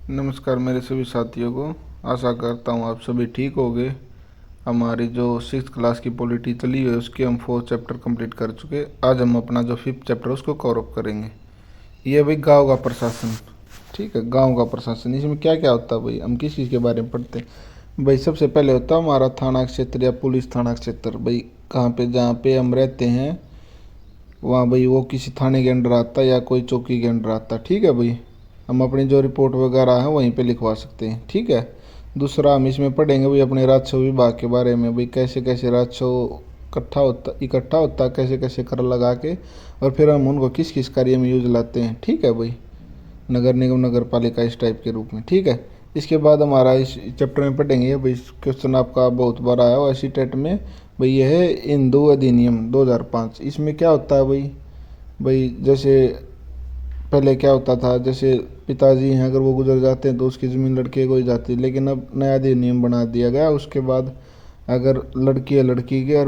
नमस्कार मेरे सभी साथियों को। आशा करता हूँ आप सभी ठीक होंगे। हमारी जो 6th क्लास की पॉलिटी चली है उसके हम 4 चैप्टर कंप्लीट कर चुके। आज हम अपना जो 5th चैप्टर उसको कवर अप करेंगे। ये भाई गांव का प्रशासन। ठीक है, गांव का प्रशासन इसमें क्या क्या होता है भाई, हम किस चीज़ के बारे में पढ़ते हैं भाई। सबसे पहले होता है हमारा थाना क्षेत्र या पुलिस थाना क्षेत्र। भाई कहाँ पे, जहाँ पे हम रहते हैं वहाँ भाई वो किसी थाने के अंडर आता है या कोई चौकी के अंडर आता है। ठीक है भाई, हम अपनी जो रिपोर्ट वगैरह है वहीं पे लिखवा सकते हैं। ठीक है। दूसरा हम इसमें पढ़ेंगे भाई अपने राजस्व विभाग के बारे में। भाई कैसे कैसे राजस्व इकट्ठा होता है, कैसे कैसे कर लगा के, और फिर हम उनको किस किस कार्य में यूज लाते हैं। ठीक है भाई, नगर निगम नगर पालिका इस टाइप के रूप में। ठीक है। इसके बाद हमारा इस चैप्टर में पढ़ेंगे भाई, क्वेश्चन आपका बहुत बार आया हुआ इसी टेट में भाई, यह है हिंदू अधिनियम 2005। इसमें क्या होता है भाई जैसे पहले क्या होता था, जैसे पिताजी हैं अगर वो गुजर जाते हैं तो उसकी ज़मीन लड़के को ही जाती है, लेकिन अब नया अधिनियम बना दिया गया। उसके बाद अगर लड़की है लड़की की, और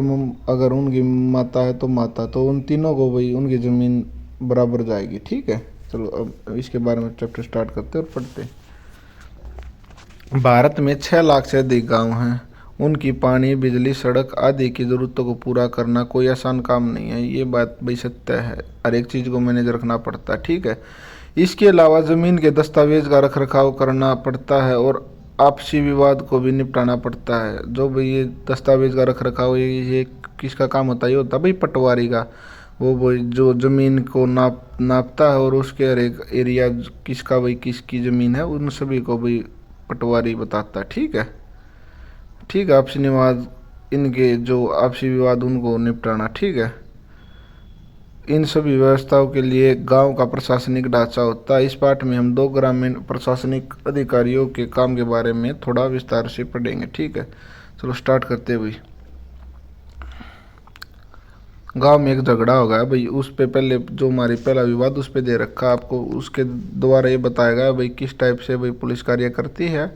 अगर उनकी माता है तो माता, तो उन तीनों को भाई उनकी ज़मीन बराबर जाएगी। ठीक है। चलो अब इसके बारे में चैप्टर स्टार्ट करते और पढ़ते। भारत में 6 लाख से अधिक गांव हैं। उनकी पानी बिजली सड़क आदि की ज़रूरतों को पूरा करना कोई आसान काम नहीं है। ये बात भाई सत्य है, हर एक चीज़ को मैनेज रखना पड़ता है। ठीक है। इसके अलावा ज़मीन के दस्तावेज का रख रखाव करना पड़ता है और आपसी विवाद को भी निपटाना पड़ता है। जो भाई ये दस्तावेज का रख रखाव, ये किसका काम होता है? ये होता है भाई पटवारी का। वो भाई जो ज़मीन को नापता है और उसके हर एक एरिया किसका भाई किसकी ज़मीन है उन सभी को भाई पटवारी बताता है। ठीक है। ठीक है। आपसी विवाद, इनके जो आपसी विवाद उनको निपटाना। ठीक है। इन सभी व्यवस्थाओं के लिए गांव का प्रशासनिक ढांचा होता है। इस पाठ में हम 2 ग्रामीण प्रशासनिक अधिकारियों के काम के बारे में थोड़ा विस्तार से पढ़ेंगे। ठीक है। चलो स्टार्ट करते हुए, गांव में एक झगड़ा हो गया भाई, उस पे पहले जो हमारी पहला विवाद उस पे दे रखा आपको, उसके द्वारा ये बताया गया भाई किस टाइप से भाई पुलिस कार्य करती है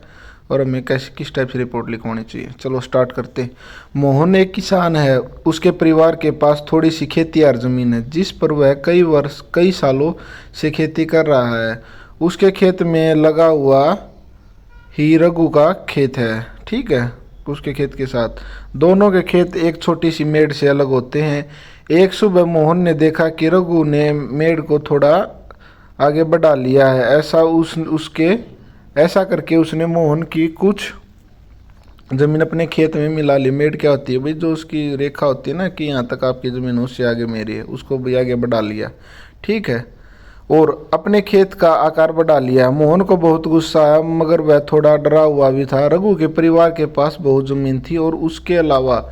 और हमें कैसे किस टाइप से रिपोर्ट लिखवानी चाहिए। चलो स्टार्ट करते। मोहन एक किसान है। उसके परिवार के पास थोड़ी सी खेतीयार जमीन है जिस पर वह कई सालों से खेती कर रहा है। उसके खेत में लगा हुआ ही रघु का खेत है। ठीक है। उसके खेत के साथ दोनों के खेत एक छोटी सी मेड़ से अलग होते हैं। एक सुबह मोहन ने देखा कि रघु ने मेड़ को थोड़ा आगे बढ़ा लिया है। ऐसा करके उसने मोहन की कुछ जमीन अपने खेत में मिला ली। मेड़ क्या होती है भाई, जो उसकी रेखा होती है ना कि यहाँ तक आपकी जमीन उससे आगे मेरी है, उसको भी आगे बढ़ा लिया। ठीक है। और अपने खेत का आकार बढ़ा लिया। मोहन को बहुत गुस्सा आया, मगर वह थोड़ा डरा हुआ भी था। रघु के परिवार के पास बहुत जमीन थी और उसके अलावा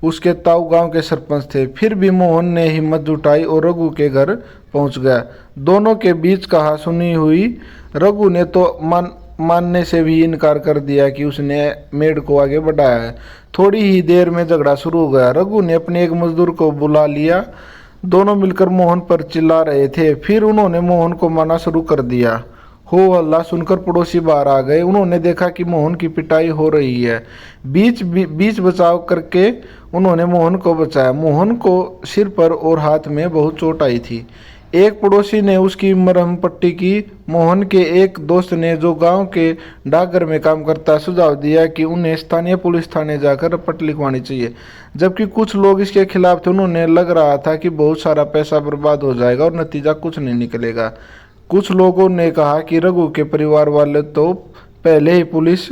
उसके ताऊ गांव के सरपंच थे। फिर भी मोहन ने हिम्मत जुटाई और रघु के घर पहुंच गया। दोनों के बीच कहा सुनी हुई रघु ने तो मानने से भी इनकार कर दिया कि उसने मेड़ को आगे बढ़ाया है। थोड़ी ही देर में झगड़ा शुरू हो गया। रघु ने अपने एक मजदूर को बुला लिया। दोनों मिलकर मोहन पर चिल्ला रहे थे। फिर उन्होंने मोहन को मारना शुरू कर दिया। हो हल्ला सुनकर पड़ोसी बाहर आ गए। उन्होंने देखा कि मोहन की पिटाई हो रही है। बीच बचाव करके उन्होंने मोहन को बचाया। मोहन को सिर पर और हाथ में बहुत चोट आई थी। एक पड़ोसी ने उसकी मरहम पट्टी की। मोहन के एक दोस्त ने, जो गांव के डाकघर में काम करता है, सुझाव दिया कि उन्हें स्थानीय पुलिस थाने जाकर रिपोर्ट लिखवानी चाहिए। जबकि कुछ लोग इसके खिलाफ थे। उन्होंने लग रहा था कि बहुत सारा पैसा बर्बाद हो जाएगा और नतीजा कुछ नहीं निकलेगा। कुछ लोगों ने कहा कि रघु के परिवार वाले तो पहले ही पुलिस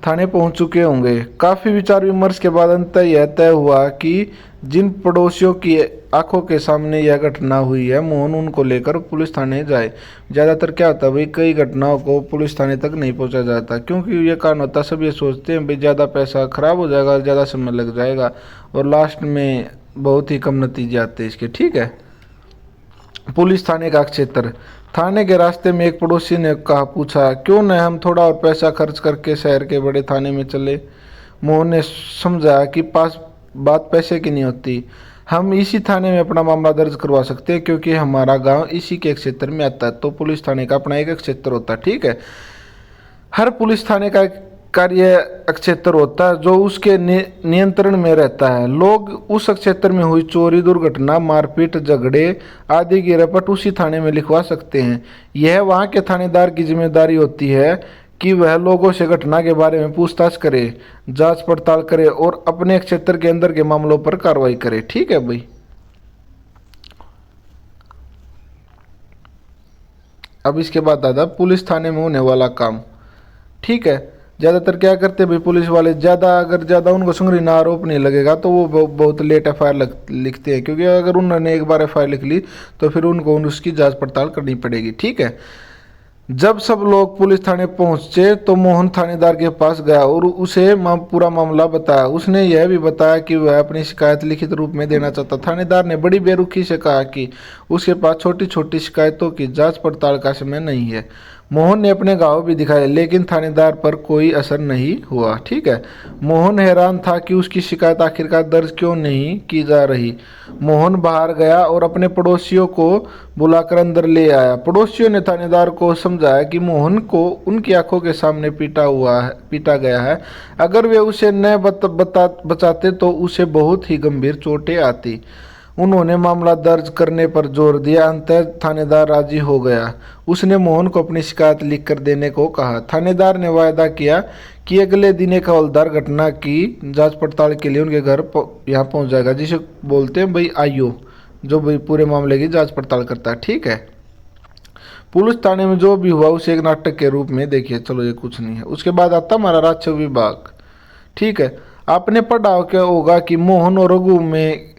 थाने पहुंच चुके होंगे। काफ़ी विचार विमर्श के बाद अंततः यह तय हुआ कि जिन पड़ोसियों की आंखों के सामने यह घटना हुई है, मोहन उनको लेकर पुलिस थाने जाए। ज़्यादातर क्या होता है भाई, कई घटनाओं को पुलिस थाने तक नहीं पहुंचा जाता, क्योंकि ये कारण होता है सब ये सोचते हैं भाई ज़्यादा पैसा खराब हो जाएगा, ज़्यादा समय लग जाएगा और लास्ट में बहुत ही कम नतीजे आते हैं इसके। ठीक है। पुलिस थाने का क्षेत्र। थाने के रास्ते में एक पड़ोसी ने पूछा, क्यों न हम थोड़ा और पैसा खर्च करके शहर के बड़े थाने में चले। मोहन ने समझा कि बात पैसे की नहीं होती, हम इसी थाने में अपना मामला दर्ज करवा सकते हैं क्योंकि हमारा गांव इसी के क्षेत्र में आता है। तो पुलिस थाने का अपना एक क्षेत्र होता है। ठीक है। हर पुलिस थाने का कार्य क्षेत्र होता है जो उसके नियंत्रण में रहता है। लोग उस क्षेत्र में हुई चोरी, दुर्घटना, मारपीट, झगड़े आदि की रिपोर्ट उसी थाने में लिखवा सकते हैं। यह वहाँ के थानेदार की जिम्मेदारी होती है कि वह लोगों से घटना के बारे में पूछताछ करे, जांच पड़ताल करे और अपने क्षेत्र के अंदर के मामलों पर कार्रवाई करे। ठीक है भाई। अब इसके बाद दादा पुलिस थाने में होने वाला काम। ठीक है, ज़्यादातर क्या करते हैं भाई पुलिस वाले, अगर ज़्यादा उनको संगीन आरोप नहीं लगेगा तो वो बहुत लेट एफआईआर लिखते हैं, क्योंकि अगर उन्होंने एक बार एफआईआर लिख ली तो फिर उनको उसकी जांच पड़ताल करनी पड़ेगी। ठीक है। जब सब लोग पुलिस थाने पहुंचे तो मोहन थानेदार के पास गया और उसे पूरा मामला बताया। उसने यह भी बताया कि वह अपनी शिकायत लिखित रूप में देना चाहता। थानेदार ने बड़ी बेरुखी से कहा कि उसके पास छोटी छोटी शिकायतों की जांच पड़ताल का समय नहीं है। मोहन ने अपने घाव भी दिखाए लेकिन थानेदार पर कोई असर नहीं हुआ। ठीक है। मोहन हैरान था कि उसकी शिकायत आखिरकार दर्ज क्यों नहीं की जा रही। मोहन बाहर गया और अपने पड़ोसियों को बुलाकर अंदर ले आया। पड़ोसियों ने थानेदार को समझाया कि मोहन को उनकी आंखों के सामने पीटा गया है। अगर वे उसे न बचाते तो उसे बहुत ही गंभीर चोटें आती। उन्होंने मामला दर्ज करने पर जोर दिया। अंततः थानेदार राजी हो गया। उसने मोहन को अपनी शिकायत लिख कर देने को कहा। थानेदार ने वायदा किया कि अगले दिन एक हवलदार घटना की जांच पड़ताल के लिए उनके घर यहाँ पहुँच जाएगा, जिसे बोलते हैं भाई आईओ, जो भाई पूरे मामले की जांच पड़ताल करता है। ठीक है। पुलिस थाने में जो भी हुआ उसे एक नाटक के रूप में देखिए। चलो ये कुछ नहीं है। उसके बाद आता हमारा राजस्व विभाग। ठीक है। आपने पढ़ा होगा कि मोहन और रघु में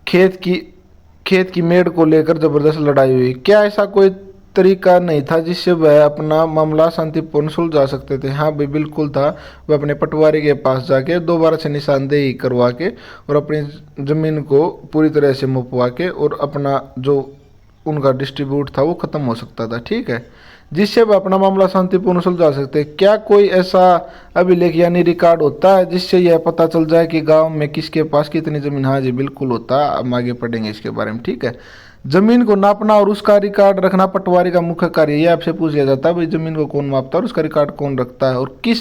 खेत की मेड़ को लेकर जबरदस्त लड़ाई हुई। क्या ऐसा कोई तरीका नहीं था जिससे वह अपना मामला शांतिपूर्ण सुलझा सकते थे? हाँ भाई बिल्कुल था। वह अपने पटवारी के पास जाके दोबारा से निशानदेही करवा के और अपनी ज़मीन को पूरी तरह से मुपवा के और अपना जो उनका डिस्ट्रीब्यूट था वो ख़त्म हो सकता था। ठीक है, जिससे वह अपना मामला शांतिपूर्ण सुलझा सकते। क्या कोई ऐसा अभिलेख यानी रिकॉर्ड होता है जिससे यह पता चल जाए कि गांव में किसके पास कितनी ज़मीन? हाँ जी बिल्कुल होता है। हम आगे पढ़ेंगे इसके बारे में। ठीक है। जमीन को नापना और उसका रिकॉर्ड रखना पटवारी का मुख्य कार्य। ये आपसे पूछ लिया जाता है भाई जमीन को कौन मापता है और उसका रिकॉर्ड कौन रखता है और किस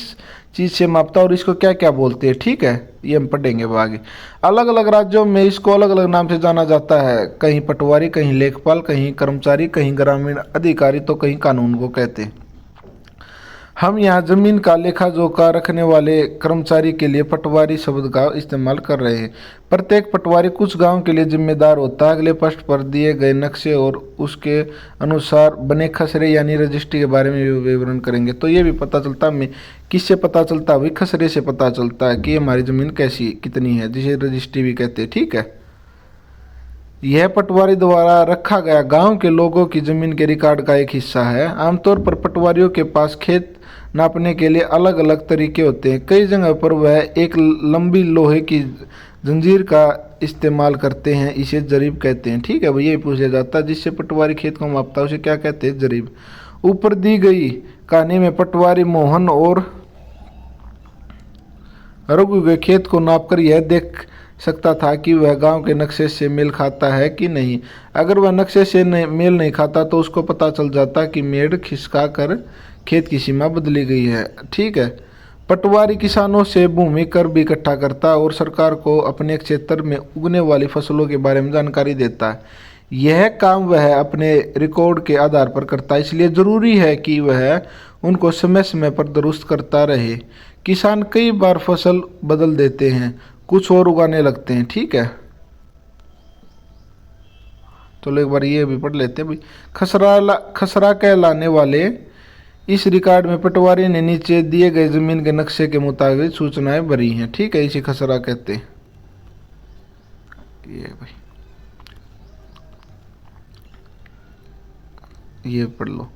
चीज़ से मापता है और इसको क्या क्या बोलते हैं। ठीक है, ये हम पढ़ेंगे आगे। अलग अलग राज्यों में इसको अलग अलग नाम से जाना जाता है। कहीं पटवारी, कहीं लेखपाल, कहीं कर्मचारी, कहीं ग्रामीण अधिकारी तो कहीं कानून को कहते हैं। हम यहाँ जमीन का लेखा जोखा रखने वाले कर्मचारी के लिए पटवारी शब्द का इस्तेमाल कर रहे हैं। प्रत्येक पटवारी कुछ गांव के लिए जिम्मेदार होता है। अगले पृष्ठ पर दिए गए नक्शे और उसके अनुसार बने खसरे यानी रजिस्ट्री के बारे में विवरण करेंगे। तो ये भी पता चलता है, किससे पता चलता है? खसरे से पता चलता है कि हमारी ज़मीन कैसी कितनी है, जिसे रजिस्ट्री भी कहते हैं। ठीक है। यह पटवारी द्वारा रखा गया गांव के लोगों की जमीन के रिकॉर्ड का एक हिस्सा है। आमतौर पर पटवारियों के पास खेत नापने के लिए अलग अलग तरीके होते हैं। कई जगह पर वह एक लंबी लोहे की जंजीर का इस्तेमाल करते हैं, इसे जरीब कहते हैं। ठीक है भाई, यही पूछ लिया जाता है जिससे पटवारी खेत को मापता है उसे क्या कहते हैं? जरीब। ऊपर दी गई कहानी में पटवारी मोहन और रघु के खेत को नापकर यह देख सकता था कि वह गांव के नक्शे से मेल खाता है कि नहीं। अगर वह नक्शे से मेल नहीं खाता तो उसको पता चल जाता कि मेड़ खिसका कर खेत की सीमा बदली गई है। ठीक है। पटवारी किसानों से भूमि कर भी इकट्ठा करता है और सरकार को अपने क्षेत्र में उगने वाली फसलों के बारे में जानकारी देता है। यह काम वह अपने रिकॉर्ड के आधार पर करता है, इसलिए ज़रूरी है कि वह उनको समय समय पर दुरुस्त करता रहे। किसान कई बार फसल बदल देते हैं, कुछ और उगाने लगते हैं। ठीक है, चलो एक बार ये भी पढ़ लेते हैं भाई। खसरा कहलाने वाले इस रिकॉर्ड में पटवारी ने नीचे दिए गए जमीन के नक्शे के मुताबिक सूचनाएं भरी हैं। ठीक है, इसे खसरा कहते हैं। ये भाई ये पढ़ लो।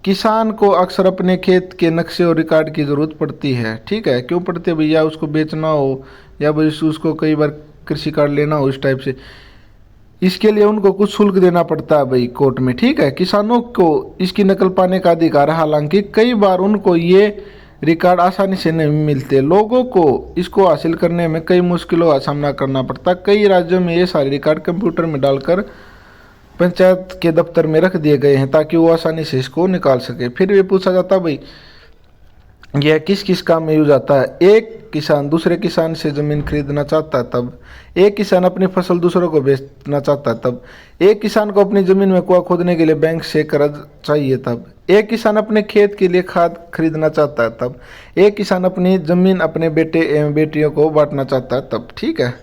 किसान को अक्सर अपने खेत के नक्शे और रिकॉर्ड की ज़रूरत पड़ती है। ठीक है, क्यों पड़ती है भैया? उसको बेचना हो या भाई उसको कई बार कृषि कार्ड लेना हो, इस टाइप से। इसके लिए उनको कुछ शुल्क देना पड़ता है भाई कोर्ट में। ठीक है, किसानों को इसकी नकल पाने का अधिकार है, हालांकि कई बार उनको ये रिकॉर्ड आसानी से नहीं मिलते। लोगों को इसको हासिल करने में कई मुश्किलों का सामना करना पड़ता है। कई राज्यों में ये सारे रिकॉर्ड कंप्यूटर में डालकर पंचायत के दफ्तर में रख दिए गए हैं ताकि वो आसानी से इसको निकाल सके। फिर ये पूछा जाता भाई यह किस किस काम में यूज आता है? एक किसान दूसरे किसान से जमीन खरीदना चाहता है तब, एक किसान अपनी फसल दूसरों को बेचना चाहता है तब, एक किसान को अपनी जमीन में कुआं खोदने के लिए बैंक से कर्ज चाहिए तब, एक किसान अपने खेत के लिए खाद खरीदना चाहता है तब, एक किसान अपनी जमीन अपने बेटे एवं बेटियों को बांटना चाहता है तब। ठीक है,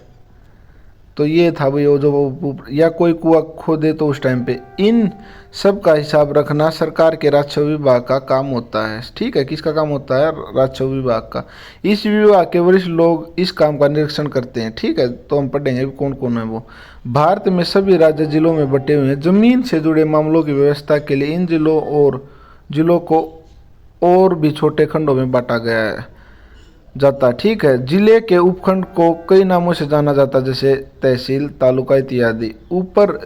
तो ये था भाई वो जो या कोई कुआं खोदे तो उस टाइम पे, इन सब का हिसाब रखना सरकार के राजस्व विभाग का काम होता है। ठीक है, किसका काम होता है? राजस्व विभाग का। इस विभाग के वरिष्ठ लोग इस काम का निरीक्षण करते हैं। ठीक है, तो हम पढ़ेंगे कौन कौन है वो। भारत में सभी राज्य जिलों में बटे हुए हैं। जमीन से जुड़े मामलों की व्यवस्था के लिए इन जिलों को और भी छोटे खंडों में बांटा गया है जाता। ठीक है, जिले के उपखंड को कई नामों से जाना जाता है, जैसे तहसील, तालुका इत्यादि। ऊपर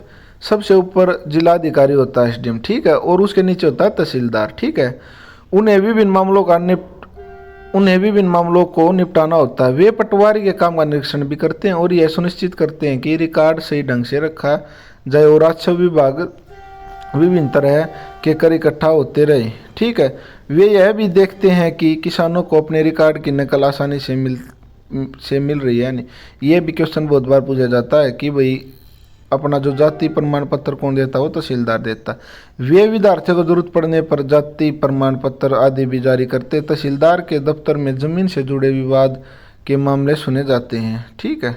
सबसे ऊपर जिलाधिकारी होता है, एसडीएम। ठीक है, और उसके नीचे होता है तहसीलदार। ठीक है, उन्हें विभिन्न मामलों को निपटाना होता है। वे पटवारी के काम का निरीक्षण भी करते हैं और यह सुनिश्चित करते हैं कि रिकॉर्ड सही ढंग से रखा जाए और राजस्व विभाग विभिन्न तरह के कर इकट्ठा होते रहे। ठीक है, वे यह भी देखते हैं कि किसानों को अपने रिकॉर्ड की नकल आसानी से मिल रही है। नहीं, ये भी क्वेश्चन बहुत बार पूछा जाता है कि भाई अपना जो जाति प्रमाण पत्र कौन देता है? वो तहसीलदार देता है। वे विद्यार्थियों को जरूरत पड़ने पर जाति प्रमाण पत्र आदि भी जारी करते। तहसीलदार के दफ्तर में जमीन से जुड़े विवाद के मामले सुने जाते हैं। ठीक है,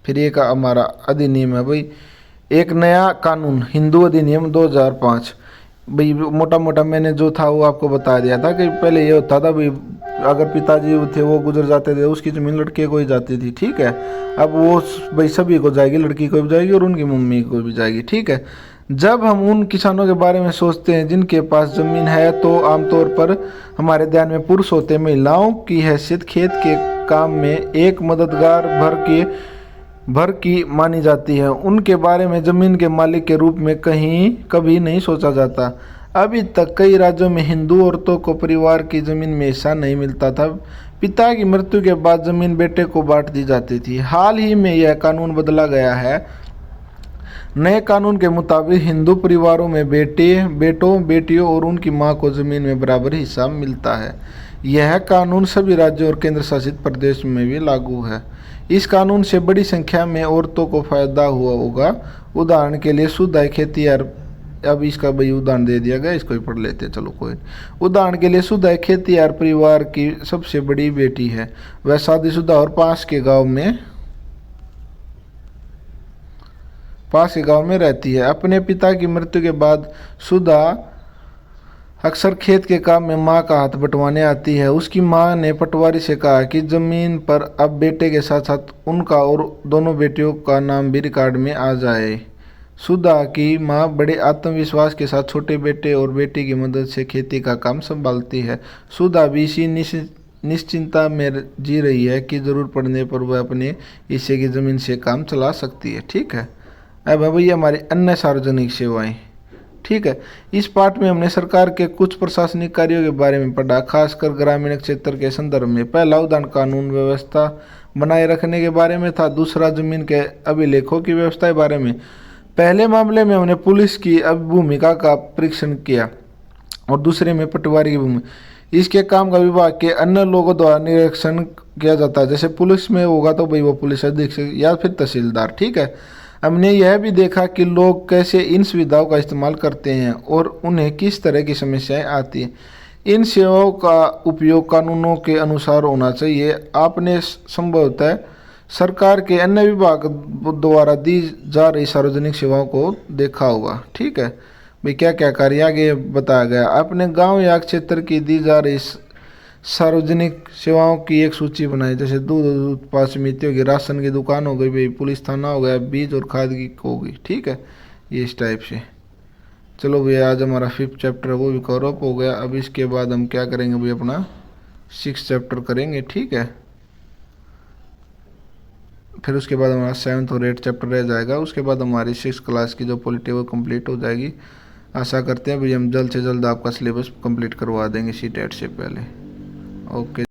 फिर एक हमारा अधिनियम है भाई, एक नया कानून हिंदू अधिनियम 2005। भाई मोटा मोटा मैंने जो था वो आपको बता दिया था कि पहले ये होता था भाई, अगर पिताजी थे वो गुजर जाते थे, उसकी जमीन लड़के को ही जाती थी। ठीक है, अब वो भाई सभी को जाएगी, लड़की को भी जाएगी और उनकी मम्मी को भी जाएगी। ठीक है, जब हम उन किसानों के बारे में सोचते हैं जिनके पास जमीन है, तो आमतौर पर हमारे ध्यान में पुरुष होते हैं। महिलाओं की हैसियत खेत के काम में एक मददगार भर की मानी जाती है। उनके बारे में जमीन के मालिक के रूप में कभी नहीं सोचा जाता। अभी तक कई राज्यों में हिंदू औरतों को परिवार की जमीन में हिस्सा नहीं मिलता था। पिता की मृत्यु के बाद जमीन बेटे को बांट दी जाती थी। हाल ही में यह कानून बदला गया है। नए कानून के मुताबिक हिंदू परिवारों में बेटों बेटियों और उनकी मां को जमीन में बराबर हिस्सा मिलता है। यह कानून सभी राज्यों और केंद्र शासित प्रदेश में भी लागू है। इस कानून से बड़ी संख्या में औरतों को फायदा हुआ होगा। उदाहरण के लिए शुद्ध खेती, अब इसका भाई उदाहरण दे दिया गया, इसको ही पढ़ लेते हैं, चलो कोई। उदाहरण के लिए शुद्ध खेती परिवार की सबसे बड़ी बेटी है। वह शादीशुदा और पास के गांव में रहती है। अपने पिता की मृत्यु के बाद सुधा अक्सर खेत के काम में मां का हाथ बंटवाने आती है। उसकी मां ने पटवारी से कहा कि जमीन पर अब बेटे के साथ साथ उनका और दोनों बेटियों का नाम भी रिकॉर्ड में आ जाए। सुधा की मां बड़े आत्मविश्वास के साथ छोटे बेटे और बेटी की मदद से खेती का काम संभालती है। सुधा भी इसी निश्चिंता में जी रही है कि जरूरत पड़ने पर वह अपने हिस्से की जमीन से काम चला सकती है। ठीक है, अब है भैया हमारी अन्य सार्वजनिक सेवाएं। ठीक है, इस पाठ में हमने सरकार के कुछ प्रशासनिक कार्यों के बारे में पढ़ा, खासकर ग्रामीण क्षेत्र के संदर्भ में। पहला उदाहरण कानून व्यवस्था बनाए रखने के बारे में था। दूसरा जमीन के अभिलेखों की व्यवस्था के बारे में। पहले मामले में हमने पुलिस की भूमिका का परीक्षण किया और दूसरे में पटवारी की भूमिका। इसके काम का विभाग के अन्य लोगों द्वारा निरीक्षण किया जाता है। जैसे पुलिस में होगा तो भाई वो पुलिस अधीक्षक या फिर तहसीलदार। ठीक है, हमने यह भी देखा कि लोग कैसे इन सुविधाओं का इस्तेमाल करते हैं और उन्हें किस तरह की समस्याएं आती हैं। इन सेवाओं का उपयोग कानूनों के अनुसार होना चाहिए। आपने संभवतः सरकार के अन्य विभाग द्वारा दी जा रही सार्वजनिक सेवाओं को देखा होगा। ठीक है भाई, क्या क्या कार्य आगे बताया गया। अपने गांव या क्षेत्र की दी जा रही सार्वजनिक सेवाओं की एक सूची बनाई, जैसे दूध उत्पाद समिति होगी, राशन की दुकान हो गई भाई, पुलिस थाना हो गया, बीज और खाद की होगी। ठीक है, ये इस टाइप से। चलो भैया, आज हमारा 5th चैप्टर वो भी कवर अप हो गया। अब इसके बाद हम क्या करेंगे भाई, अपना 6th चैप्टर करेंगे। ठीक है, फिर उसके बाद हमारा 7th और 8th चैप्टर रह जाएगा। उसके बाद हमारी 6th क्लास की जो पॉलिटी वो कंप्लीट हो जाएगी। आशा करते हैं भाई हम जल्द से जल्द आपका सिलेबस कंप्लीट करवा देंगे CTET से पहले। ओके।